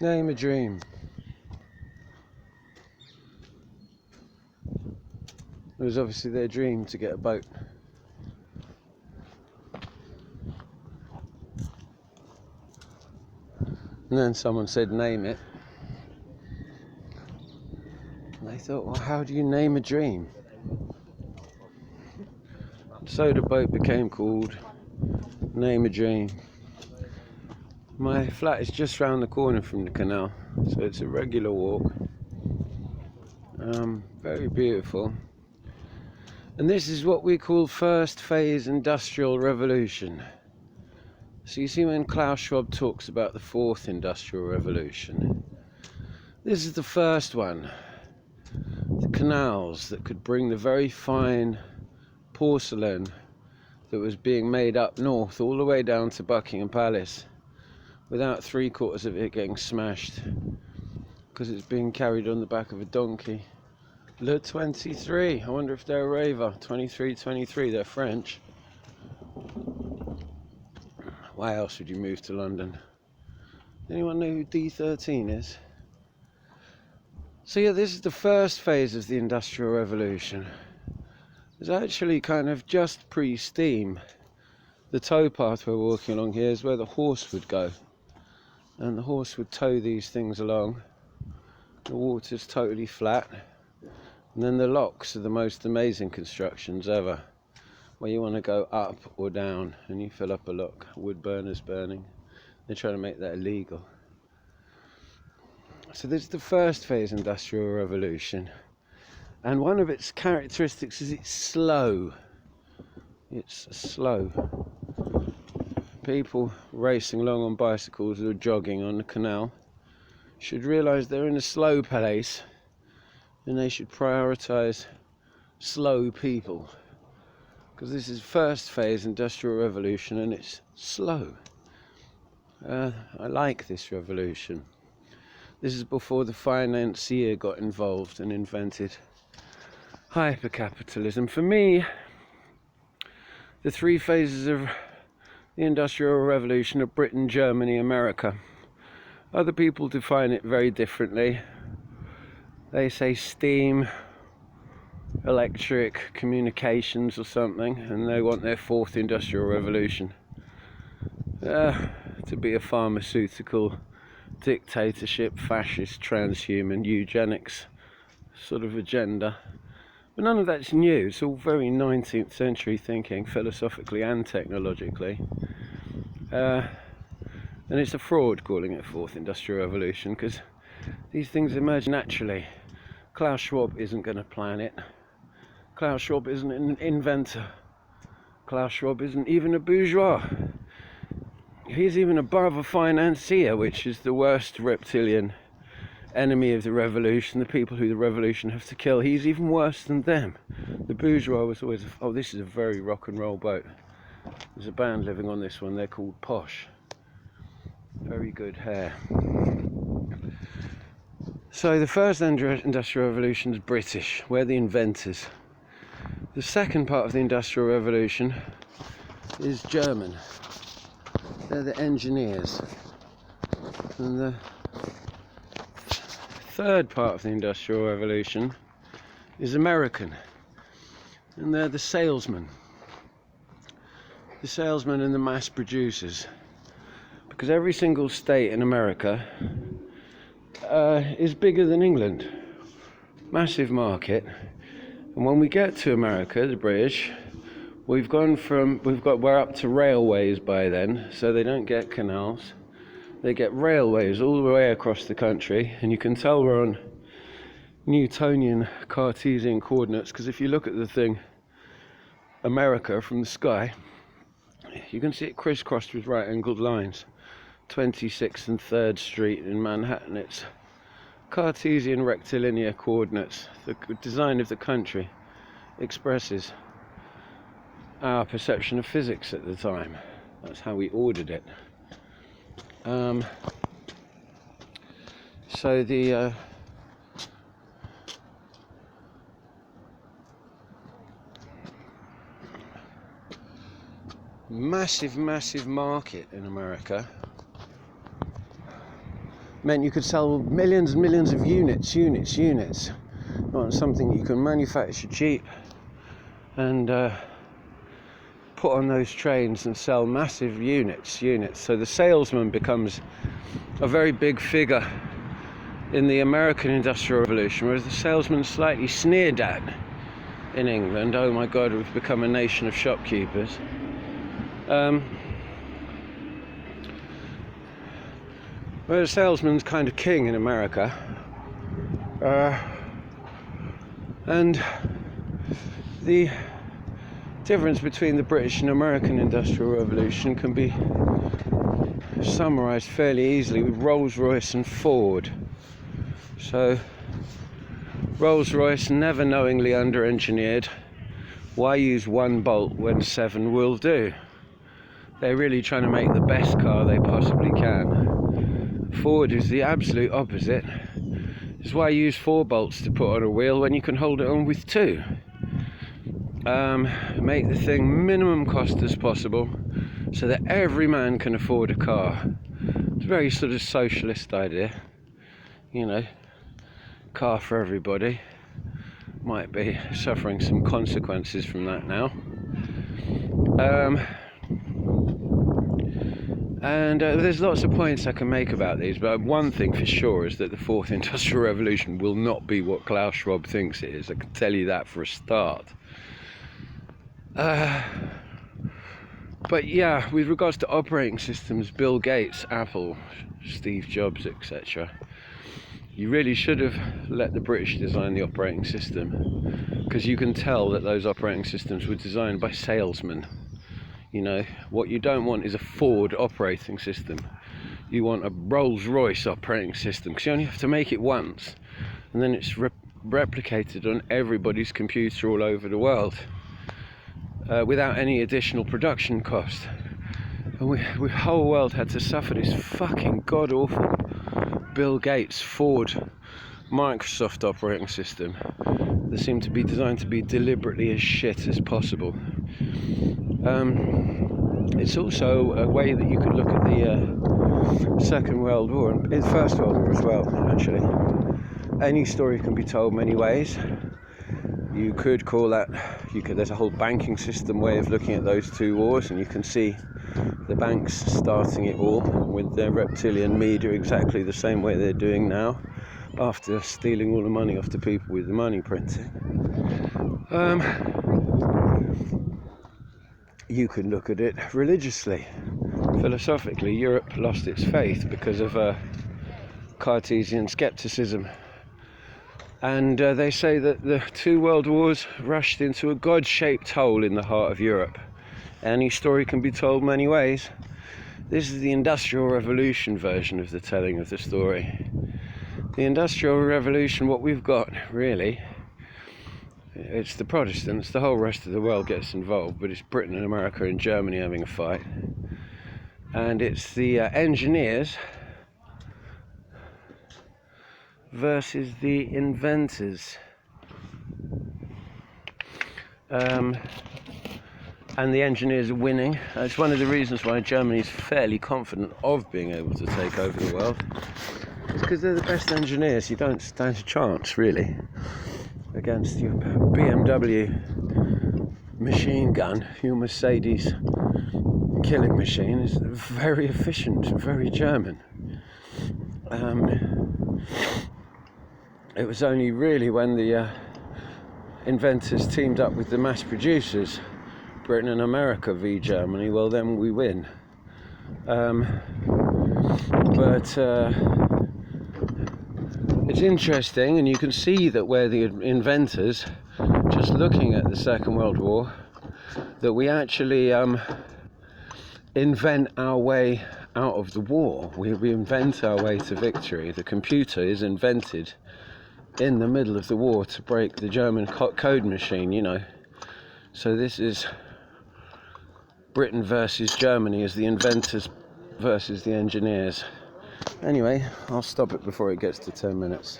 Name a dream. It was obviously their dream to get a boat. And then someone said, name it. And they thought, well, how do you name a dream? So the boat became called Name a Dream. My flat is just round the corner from the canal, so it's a regular walk. Very beautiful. And this is what we call first phase industrial revolution. So you see, when Klaus Schwab talks about the fourth industrial revolution, this is the first one. The canals that could bring the very fine porcelain that was being made up north all the way down to Buckingham Palace without 3/4 of it getting smashed because it's being carried on the back of a donkey. Le 23, I wonder if they're a raver. 23, they're French. Why else would you move to London? Anyone know who D13 is? So yeah, this is the first phase of the Industrial Revolution. It's actually kind of just pre-steam. The towpath we're walking along here is where the horse would go. And the horse would tow these things along. The water's totally flat. And then the locks are the most amazing constructions ever, where you want to go up or down and you fill up a lock. Wood burners burning. They're trying to make that illegal. So this is the first phase Industrial Revolution. And one of its characteristics is it's slow. It's slow. People racing along on bicycles or jogging on the canal should realise they're in a slow place, and they should prioritise slow people, because this is first phase Industrial Revolution and it's slow. I like this revolution. This is before the financier got involved and invented hypercapitalism. For me, the three phases of the Industrial Revolution are Britain, Germany, America. Other people define it very differently. They say steam, electric, communications or something, and they want their fourth Industrial Revolution to be a pharmaceutical dictatorship, fascist, transhuman, eugenics sort of agenda. But none of that's new. It's all very 19th century thinking, philosophically and technologically. And it's a fraud calling it fourth Industrial Revolution, because these things emerge naturally. Klaus Schwab isn't going to plan it. Klaus Schwab isn't an inventor. Klaus Schwab isn't even a bourgeois. He's even above a financier, which is the worst reptilian enemy of the revolution, the people who the revolution have to kill. He's even worse than them. The bourgeois was always, oh, this is a very rock and roll boat. There's a band living on this one, they're called Posh. Very good hair. So the first Industrial Revolution is British. We're the inventors. The second part of the Industrial Revolution is German. They're the engineers. And the third part of the Industrial Revolution is American. And they're the salesmen. The salesmen and the mass producers. Because every single state in America is bigger than England. Massive market. And when we get to America, the British, we're up to railways by then, so they don't get canals. They get railways all the way across the country, and you can tell we're on Newtonian Cartesian coordinates, because if you look at the thing, America from the sky, you can see it crisscrossed with right-angled lines. 26th and 3rd Street in Manhattan, it's Cartesian rectilinear coordinates. The design of the country expresses our perception of physics at the time. That's how we ordered it. So the massive market in America meant you could sell millions and millions of units, not something you can manufacture cheap and put on those trains and sell massive units. So the salesman becomes a very big figure in the American Industrial Revolution, whereas the salesman's slightly sneered at in England. Oh my God, we've become a nation of shopkeepers. Whereas the salesman's kind of king in America. And the difference between the British and American Industrial Revolution can be summarised fairly easily with Rolls-Royce and Ford. So Rolls-Royce never knowingly under-engineered. Why use one bolt when 7 will do? They're really trying to make the best car they possibly can. Ford is the absolute opposite. It's why use 4 bolts to put on a wheel when you can hold it on with 2. Make the thing minimum cost as possible so that every man can afford a car. It's a very sort of socialist idea, you know, car for everybody. Might be suffering some consequences from that now. And there's lots of points I can make about these, but one thing for sure is that the 4th Industrial Revolution will not be what Klaus Schwab thinks it is. I can tell you that for a start. But yeah, with regards to operating systems, Bill Gates, Apple, Steve Jobs, etc., you really should have let the British design the operating system, because you can tell that those operating systems were designed by salesmen. You know, what you don't want is a Ford operating system. You want a Rolls-Royce operating system, because you only have to make it once, and then it's replicated on everybody's computer all over the world. Without any additional production cost. And the whole world had to suffer this fucking god-awful Bill Gates, Ford, Microsoft operating system that seemed to be designed to be deliberately as shit as possible. It's also a way that you could look at the Second World War, and the First World War as well, actually. Any story can be told many ways. You could call that, there's a whole banking system way of looking at those 2 wars, and you can see the banks starting it all with their reptilian media exactly the same way they're doing now, after stealing all the money off the people with the money printing. You can look at it religiously. Philosophically, Europe lost its faith because of Cartesian skepticism. And they say that the 2 world wars rushed into a God-shaped hole in the heart of Europe. Any story can be told many ways. This is the Industrial Revolution version of the telling of the story. The Industrial Revolution, what we've got, really, it's the Protestants. The whole rest of the world gets involved, but it's Britain and America and Germany having a fight. And it's the engineers versus the inventors. And the engineers are winning. It's one of the reasons why Germany is fairly confident of being able to take over the world. It's because they're the best engineers. You don't stand a chance, really, against your BMW machine gun. Your Mercedes killing machine is very efficient, very German. It was only really when the inventors teamed up with the mass producers, Britain and America v Germany, well then we win. But it's interesting, and you can see that where the inventors, just looking at the Second World War, that we actually invent our way out of the war. We invent our way to victory. The computer is invented in the middle of the war to break the German code machine, you know. So this is Britain versus Germany as the inventors versus the engineers. Anyway, I'll stop it before it gets to 10 minutes.